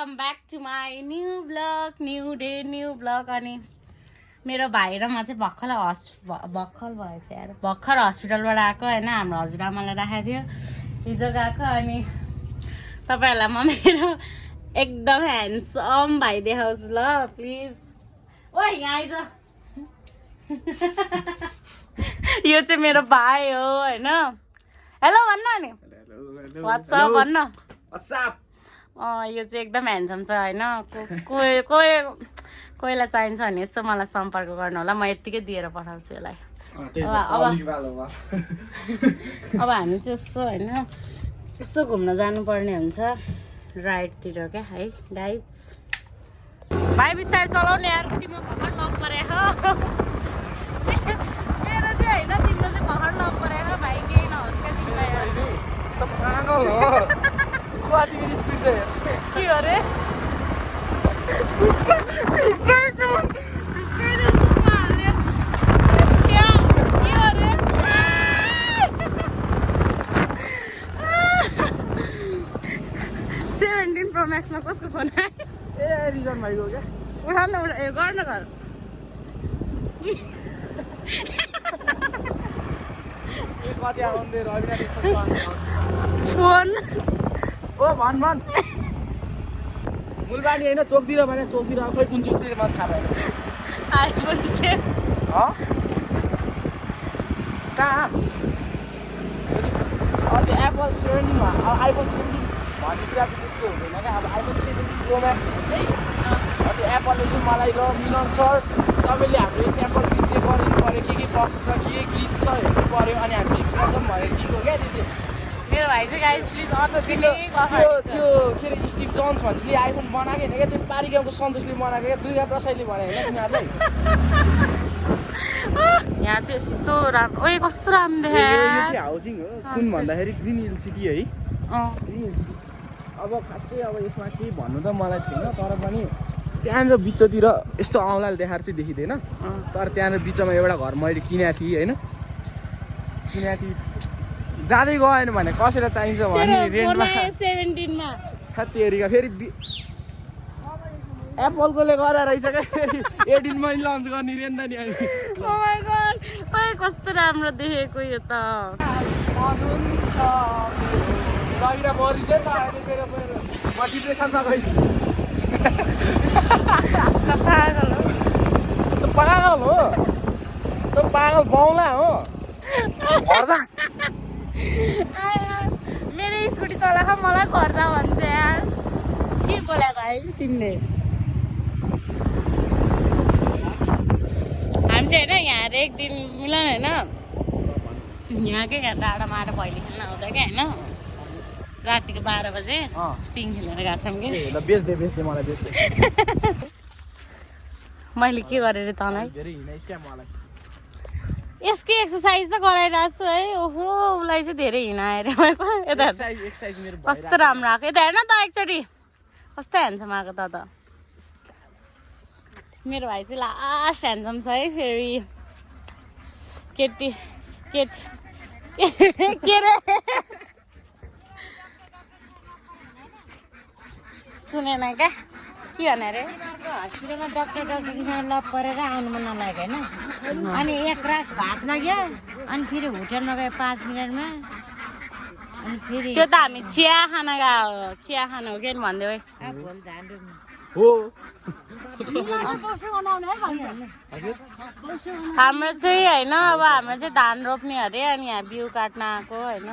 Welcome back to my new vlog new day new vlog. अनि मेरो भाइ र म चाहिँ भर्खर हस्पिटलबाट आएको होइन। हाम्रो हजुरआमालाई राखेको थियो हिजो गएको। अनि तपाईँहरूलाई म मेरो एकदम ह्यान्डसम भाइ देखाउँछु ल प्लिज। ओ यहाँ आइज। यो चाहिँ मेरो भाइ हो होइन। हेलो भन्न नि वाट्सअप भन्न। यो चाहिँ एकदम ह्यान्डसम छ होइन। कोहीलाई चाहिन्छ भने यसो मलाई सम्पर्क गर्नु होला, म यत्तिकै दिएर पठाउँछु यसलाई। अब हामी चाहिँ यसो होइन यसो घुम्न जानुपर्ने हुन्छ राइडतिर क्या है गाइज। भाइ बिस्तारै चलाउने यार, तिम्रो भर्खर लक परेको मेरो चाहिँ होइन, तिम्रो चाहिँ भर्खर लक परेको भाइ। केही नहोस् क्या तिमीलाई के अरे प्रो मैक्स में कसको फोन आयो? ए रिजन भाइको क्या। उठाउन ए गर्न घर कति आउँदै रविना फोन ओ भन मुलबानी होइन चोकतिर भने चोकतिर खोइ कुन चोक चाहिँ मलाई थाहा भएन। आइफोन से कहाँ त्यो एप्पल 17 आइफोन 17 भन्ने कुरा चाहिँ त्यस्तो हुँदैन क्या। अब आइफोन 17 प्रो म्याक्स भने चाहिँ त्यो एप्पलले चाहिँ मलाई र मिलन सर तपाईँले हाम्रो यो स्याम्पल पिस चेक गरिदिनु पऱ्यो, के बक्स छ के ग्लिच छ हेर्नु पऱ्यो, अनि हामी फिक्समा जाउँ भनेर दिएको क्या। त्यो चाहिँ मेरो भाइ चाहिँ गाइस प्लिज त्यो के अरे स्टिभ जोन्स भन्ने आइफोन बनाएको होइन क्या, त्यो पारिगाउँको सन्तोषले बनाएको क्या, दुर्गा प्रसादले बनायो होइन तिमीहरूलाई। यहाँ चाहिँ यस्तो राम्रो। ओए कस्तो राम्रो यो देखायो। चाहिँ हाउसिङ हो कुन भन्दाखेरि ग्रिन हिल सिटी है। ग्रिन हिल सिटी अब खासै अब यसमा केही भन्नु त मलाई थिएन, तर पनि त्यहाँनिर बिचतिर यस्तो औँलाले देखाएर चाहिँ देखिँदैन। तर त्यहाँनिर बिचमा एउटा घर मैले किनेको थिएँ होइन, किनेको थिएँ। जाँदै गएन भने कसैलाई चाहिन्छ भने रेन्टमा 17 मा तेरिका फेरि एप्पलकोले गरेर रहेछ क्या। फेरि 18 मा लन्च गर्ने रे नि त नि। ओ माय गॉड ओए कस्तो राम्रो देखेको यो त। रविना मरि चाहिँ त अहिले मेरो म डिप्रेसनमा गइछु। पागल हो त, पागल बाउला हो। मेरो स्कुटी चलाएको मलाई घर जा भन्छ यार। के बोला भाइ तिमीले? हामी चाहिँ होइन यहाँ एक दिन मिलन होइन यहाँ के यहाँ डाँडामा आएर भैली खेल्न आउँदा क्या होइन, रातिको 12 बजे पिङ खेलेर गएको छौँ कि। बेच्दे मलाई बेच्दे। मैले के गरेँ रे तँलाई? धेरै हिँडाइस् क्या मलाई। यसकै एक्सर्साइज त गराइरहेको छु है। ओहो उसलाई चाहिँ धेरै हिँडाएर यता कस्तो राम्रो आएको। यता हेर्न त एकचोटि कस्तो ह्यान्डसम आएको त। मेरो भाइ चाहिँ लास्ट ह्यान्डसम छ है। फेरि केटी के रे सुनेन क्या के भने अरे? हस्पिटलमा डक्टरसँग लप गरेर आउनु मन नलाग्यो होइन। अनि एक रात भात नगयो, अनि फेरि होटेलमा गयो 5 मिनटमा। अनि फेरि त्यो त हामी चिया खान गयो, चिया खानु हो कि भन्दै भोलि जान्छु हो हाम्रो चाहिँ होइन। अब हाम्रो चाहिँ धान रोप्ने अरे, अनि यहाँ बिउ काट्न आएको होइन।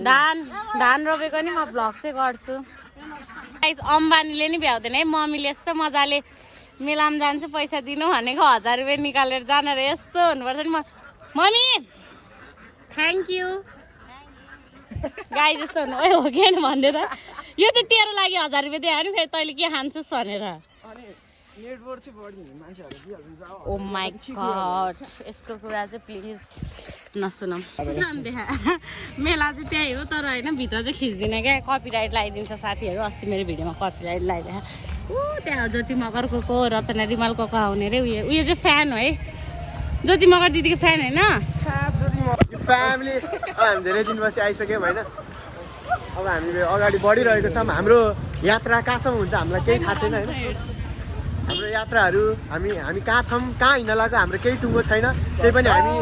धान रोपेको नि म भ्लग चाहिँ गर्छु। अम्बानीले नि भ्याउँदैन है, मम्मीले यस्तो मजाले मेलामा जान्छु पैसा दिनु भनेको 1000 रुपियाँ निकालेर जान र यस्तो हुनुपर्छ नि। मम्मी थ्याङ्क यू गाई जस्तो हुनु हो कि भन्दै त। यो चाहिँ तेरो लागि 1000 रुपियाँ दियो भने फेरि तैँले के खान्छस् भनेर। ओ माई गॉड यसको कुरा चाहिँ प्लिज नसुनौँ। देखा मेला चाहिँ त्यही हो, तर होइन भित्र चाहिँ खिच्दिनँ क्या, कपिराइट लगाइदिन्छ साथीहरू। अस्ति मेरो भिडियोमा कपिराइट लगाइदिए। त्यहाँ ज्योति मगरको को रचना रिमालको आउने रे उयो चाहिँ फ्यान हो है। ज्योति मगर दिदीको फ्यान होइन। फ्यामिली हामी धेरै दिनपछि आइसक्यौँ होइन। अब हामीले अगाडि बढिरहेको छौँ हाम्रो यात्रा कहाँसम्म हुन्छ हामीलाई केही थाहा छैन होइन हाम्रो यात्राहरू हामी कहाँ छौँ कहाँ हिँड्न लाग्यो हाम्रो केही टुङ्गो छैन त्यही पनि हामी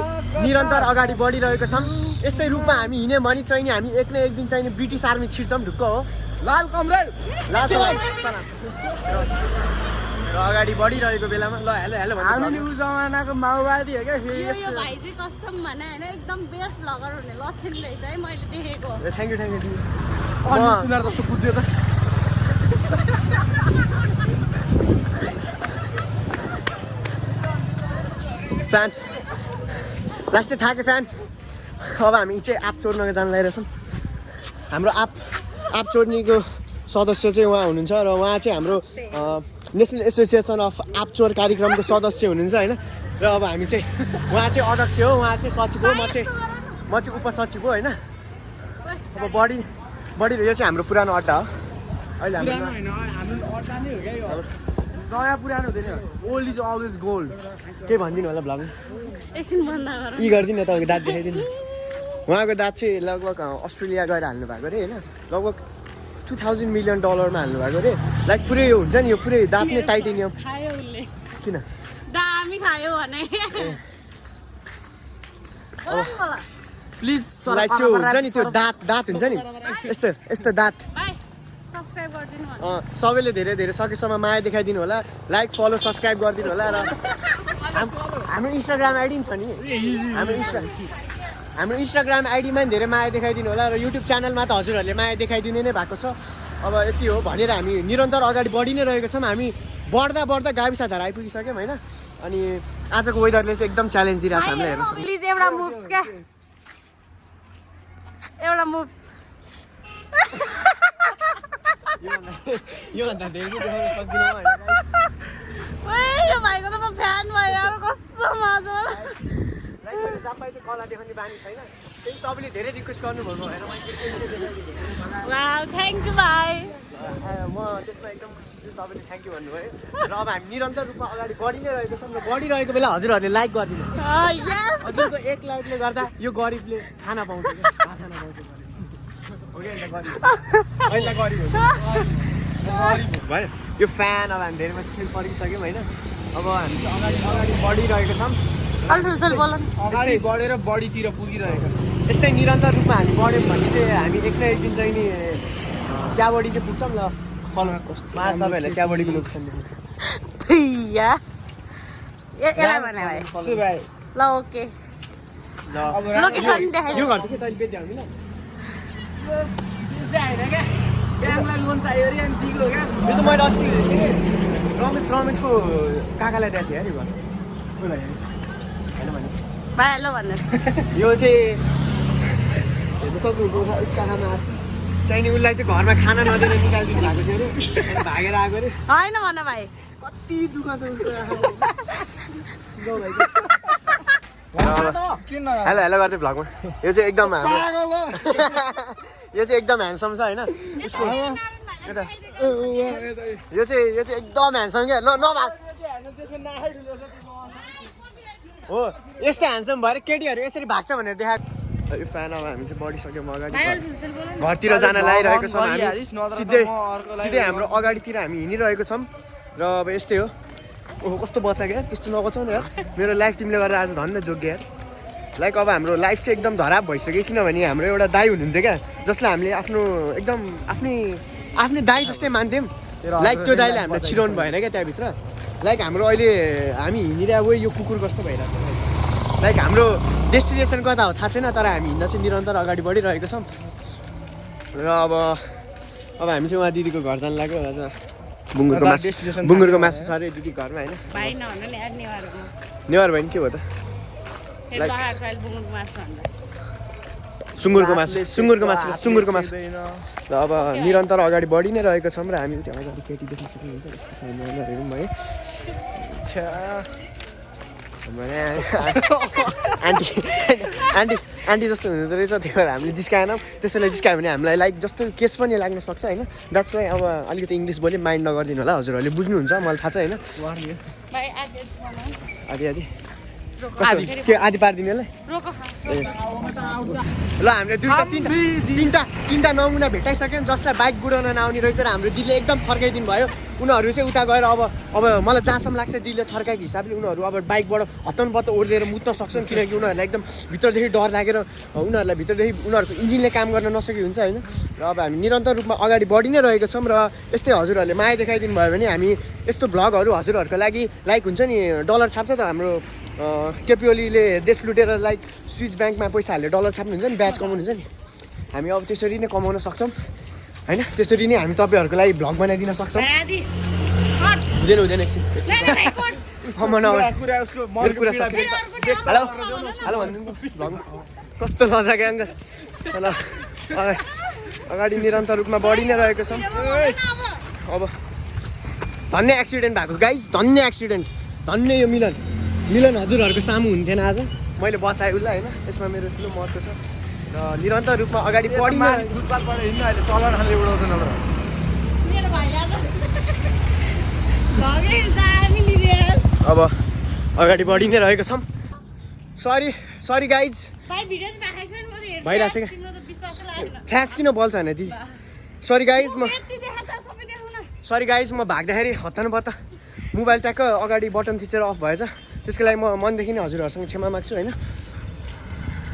निरन्तर अगाडि बढिरहेको छौँ यस्तै रूपमा हामी हिँड्यौँ भने चाहिँ नि हामी एक न एक दिन चाहिँ नि ब्रिटिस आर्मी छिर्छौँ ढुक्क हो लाल कमरेड लाल र अगाडि बढिरहेको बेलामा ल हेलो हेलो हामी न्यु जमानाको माओवादी हो क्या फेरि यो भाइ चाहिँ कसम भने होइन एकदम बेस्ट भ्लगर हुने लक्षण रहेछ है मैले देखेको थ्याङ्क यू अनि सुनार जस्तो पुज्यो त फ्यान लास्टै थाक्यो फ्यान अब हामी चाहिँ आँप चोर्नको जान लागिरहेछौँ हाम्रो आँप चोर्नीको सदस्य चाहिँ उहाँ हुनुहुन्छ र उहाँ चाहिँ हाम्रो नेसनल एसोसिएसन अफ आँप चोर कार्यक्रमको सदस्य हुनुहुन्छ होइन र अब हामी चाहिँ उहाँ चाहिँ अध्यक्ष हो उहाँ चाहिँ सचिव हो म चाहिँ उपसचिव हो होइन अब बढी यो चाहिँ हाम्रो पुरानो अड्डा हो अहिले हाम्रो नयाँ पुरानो हुँदैन ओल्ड इज अलवेज गोल्ड के भनिदिनु होला भ्लग एकछिन बन्द गर यी गरिदिनु तपाईँको दाँत देखाइदिनु उहाँको दाँत चाहिँ लगभग अस्ट्रेलिया गएर हाल्नु भएको अरे होइन लगभग $2000 मिलियन हाल्नु भएको अरे लाइक पुरै यो हुन्छ नि यो पुरै दाँत नै टाइटेनियम खायो उसले किन दामी खायो भने प्लिज लाइक त्यो हुन्छ नि त्यो दाँत हुन्छ नि यस्तो दाँत भाइ सब्स्क्राइब गरिदिनु होला सबैले धेरै धेरै सकेसम्म माया देखाइदिनु होला लाइक फलो सब्सक्राइब गरिदिनु होला र हाम्रो इन्स्टाग्राम आइडी छ नि हाम्रो इन्स्टाग्राम आइडीमा पनि धेरै माया देखाइदिनु होला र युट्युब च्यानलमा त हजुरहरूले माया देखाइदिने नै भएको छ अब यति हो भनेर हामी निरन्तर अगाडि बढी नै रहेको छौँ हामी बढ्दा गाविसधार आइपुगिसक्यौँ होइन अनि आजको वेदरले चाहिँ एकदम च्यालेन्ज दिइरहेको छ हामीलाई हेर्नुहोस् प्लिज एउटा मुभ्स क्या एउटा मुभ्स योभन्दा धेरै चाहिँ देखाउन सक्दिनँ होइन यो भाइको त म फ्यान भयो यार कस्तो मजा जहाँ पाइ चाहिँ कला देखाउने बानी छैन त्यही तपाईँले धेरै रिक्वेस्ट गर्नुभएको होइन वाउ थ्याङ्क यू भाइ म त्यसमा एकदम खुसी छु तपाईँले थ्याङ्क यू भन्नुभयो र अब हामी निरन्तर रूपमा अगाडि बढी नै रहेको छौँ र बढिरहेको बेला हजुरहरूले लाइक गरिदिनु यस हजुरको एक लाइकले गर्दा यो गरिबले खाना पाउँछ क्या खाना पाउँछ भयो यो फ्यान अब हामी धेरै मान्छे खेल परिसक्यौँ होइन अब हामी चाहिँ अगाडि बढिरहेको छौँ चल बोल अगाडि बढेर बढीतिर पुगिरहेको छ यस्तै निरन्तर रूपमा हामी बढ्यौँ भने चाहिँ हामी एक न एक दिन चाहिँ नि चियाबडी चाहिँ पुग्छौँ ल फलमा कस्तो सबैहरूलाई चियाबडीको लोकेसन दिनुहुन्छ यसलाई भने भाइ भाइ ल ओके अब लोकेसन देखाइदिनु यो घर चाहिँ के तैँले बेच्दै हामी ल बुझ्दै होइन क्या ब्याङ्कलाई लोन चाहियो अरे अनि दिगो क्या यो त मैले अस्ति रमेशको काकालाई दिएको थिएँ अरे घर होइन भने भाइ ल भन्नु यो चाहिँ हेर्नु सक्नुहुन्छ उसका खाना चाहिने उसलाई चाहिँ घरमा खाना नदिएर निकालिदिनु भएको थियो अरे भागेर आएको अरे होइन भन भाइ कति दुःख छ उसको हेलो हेलो गर्दै भ्लगमा यो चाहिँ एकदम यो चाहिँ एकदम ह्यान्डसम छ होइन उसको यो चाहिँ एकदम ह्यान्डसम क्या हो यस्तो ह्यान्डसम भएर केटीहरू यसरी भाग्छ भनेर देखाएको यो फ्यान अब हामी चाहिँ बढिसक्यौँ अगाडि घरतिर जान लागिरहेको छौँ हामी सिधै हाम्रो अगाडितिर हामी हिँडिरहेको छौँ र अब यस्तै हो ओहो कस्तो बच्चा क्या त्यस्तो नबचाउ न यार मेरो लाइफ तिमीले गर्दा आज धन्न जोग्य यार लाइक अब हाम्रो लाइफ चाहिँ एकदम धराप भइसक्यो किनभने हाम्रो एउटा दाइ हुनुहुन्थ्यो क्या जसलाई हामीले आफ्नो एकदम आफ्नै दाइ जस्तै मान्थ्यौँ लाइक त्यो दाइले हामीलाई छिराउनु भएन क्या त्यहाँभित्र लाइक हाम्रो अहिले हामी हिँडिरहेको यो कुकुर कस्तो भइरहेको छ लाइक हाम्रो डेस्टिनेसन कता हो थाहा छैन तर हामी हिँड्न चाहिँ निरन्तर अगाडि बढिरहेको छौँ र अब हामी चाहिँ उहाँ दिदीको घर जान लाग्यो आज बुङ्गुरको मासु छ अरे दिदी घरमा होइन भाइ नभन्नु नि यार नेवार भयो नि के भयो त सुँगुरको मासु र अब निरन्तर अगाडि बढी नै रहेको छौँ र हामी त्यो अगाडि केटी देख्न सक्नुहुन्छ यस्तो सामानहरू पनि आन्टी जस्तो हुँदो रहेछ त्यही भएर हामीले जिस्काएनौँ त्यसैलाई जिस्कायो भने हामीलाई लाइक जस्तो केस पनि लाग्न सक्छ होइन द्याट्स वाइ अब अलिकति इङ्ग्लिस बोली माइन्ड नगरिदिनु होला हजुरहरूले बुझ्नुहुन्छ मलाई थाहा छ होइन आदि कस्तो के आधी पारिदिने ल ल हामीले तिनवटा नमुना भेटाइसक्यौँ जसलाई बाइक गुडाउन नआउने रहेछ र हाम्रो दिदीले एकदम थर्काइदिनु भयो उनीहरू चाहिँ उता गएर अब मलाई जहाँसम्म लाग्छ दिदीले थर्काएको हिसाबले उनीहरू अब बाइकबाट हतनपत्त ओर्लिएर मुत्न सक्छन् किनकि उनीहरूलाई एकदम भित्रदेखि डर लागेर उनीहरूलाई भित्रदेखि उनीहरूको इन्जिनले काम गर्न नसकेको हुन्छ होइन र अब हामी निरन्तर रूपमा अगाडि बढी नै रहेको छौँ र यस्तै हजुरहरूले माया देखाइदिनु भयो भने हामी यस्तो भ्लगहरू हजुरहरूको लागि लाइक हुन्छ नि डलर छाप्छ त हाम्रो केपी ओलीले देश लुटेर लाइक स्विस ब्याङ्कमा पैसा हालेर डलर छाप्नुहुन्छ नि ब्याज कमाउनु हुन्छ नि हामी अब त्यसरी नै कमाउन सक्छौँ होइन त्यसरी नै हामी तपाईँहरूको लागि भ्लग बनाइदिन सक्छौँ हुँदैन एकछिन हेलो भनिदिनु कस्तो लजा क्या अन्त ल अगाडि निरन्तर रूपमा बढी नै रहेको छ अब धन्य एक्सिडेन्ट भएको गाइज धन्य एक्सिडेन्ट धन्य यो मिलन हजुरहरूको सामु हुन्थेन आज मैले बचाएँ उसलाई होइन यसमा मेरो ठुलो महत्त्व छ र निरन्तर रूपमा अगाडि बढी नै फुटपाथबाट हिँड्नु अहिले सलन खाले उडाउँछन् अब अब अगाडि बढी नै रहेको छौँ सरी गाइज भइरहेछ क्या फ्ल्यास किन बल्छ होइन दिदी सरी गाइज म भाग्दाखेरि हत्तानुपर्दा मोबाइल ट्याक्क अगाडि बटन थिचेर अफ भएछ त्यसको लागि म मनदेखि नै हजुरहरूसँग क्षमा माग्छु होइन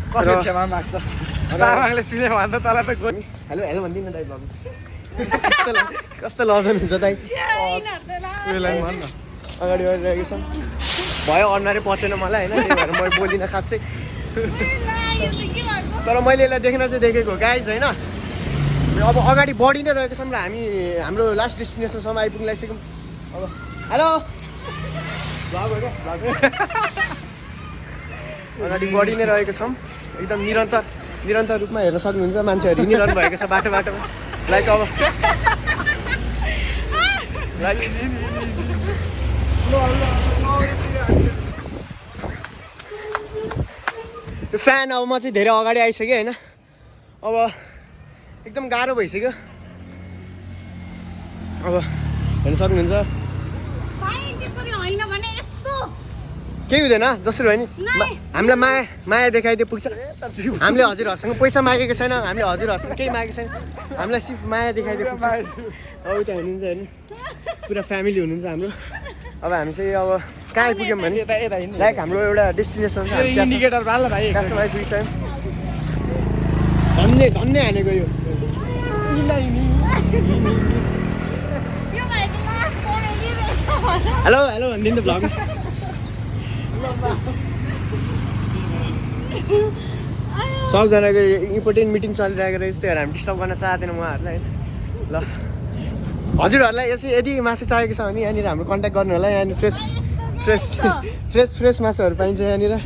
कसरी क्षमा माग्छस् तामाङले सुने भन्दा तँलाई त हेलो भनिदिनु न दाइ बाबु कस्तो लजन हुन्छ दाइ उयोलाई भन् न अगाडि बढिरहेको छ भयो अनुहारै पचेन मलाई होइन त्यही भएर म बोलिनँ खासै तर मैले यसलाई देख्न चाहिँ देखेको गाइज होइन अब अगाडि बढी नै रहेको छौँ र हामी हाम्रो लास्ट डेस्टिनेसनसम्म आइपुग्न लागिसक्यौँ अब हेलो अगाडि बढी नै रहेको छौँ एकदम निरन्तर रूपमा हेर्न सक्नुहुन्छ मान्छेहरू हिँडिरहनु भएको छ बाटोमा लाइक अब यो फ्यान अब म चाहिँ धेरै अगाडि आइसकेँ होइन अब एकदम गाह्रो भइसक्यो अब हेर्न सक्नुहुन्छ केही हुँदैन जसरी भयो नि हामीलाई माया देखाइदियो पुग्छ हामीले हजुरहरूसँग पैसा मागेको छैन हामीले हजुरहरूसँग केही मागेको छैन हामीलाई सिर्फ माया देखाइदियो पुग्छ अब उता हुनुहुन्छ होइन पुरा फ्यामिली हुनुहुन्छ हाम्रो अब हामी चाहिँ अब कहाँ आइपुग्यौँ भने लाइक हाम्रो एउटा डेस्टिनेसन छ इन्डिकेटर बाल भाइ त्यहाँसम्म आइपुगिसक्यौँ धन्य हानेको यो हेलो भनिदिनु त भ्लग सबजनाको इम्पोर्टेन्ट मिटिङ चलिरहेको रहेछ त्यही भएर हामी डिस्टर्ब गर्न चाहँदैन उहाँहरूलाई ल हजुरहरूलाई यसै यदि मासु चाहिएको छ भने यहाँनिर हाम्रो कन्ट्याक्ट गर्नु होला यहाँनिर फ्रेस मासुहरू पाइन्छ यहाँनिर अब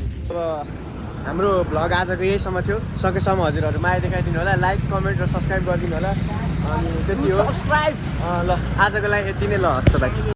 हाम्रो भ्लग आजको यहीसम्म थियो सकेसम्म हजुरहरू माया देखाइदिनु होला लाइक कमेन्ट र सब्सक्राइब गरिदिनु होला अनि त्यति हो ल आजको लागि यति नै ल हस्त भाइ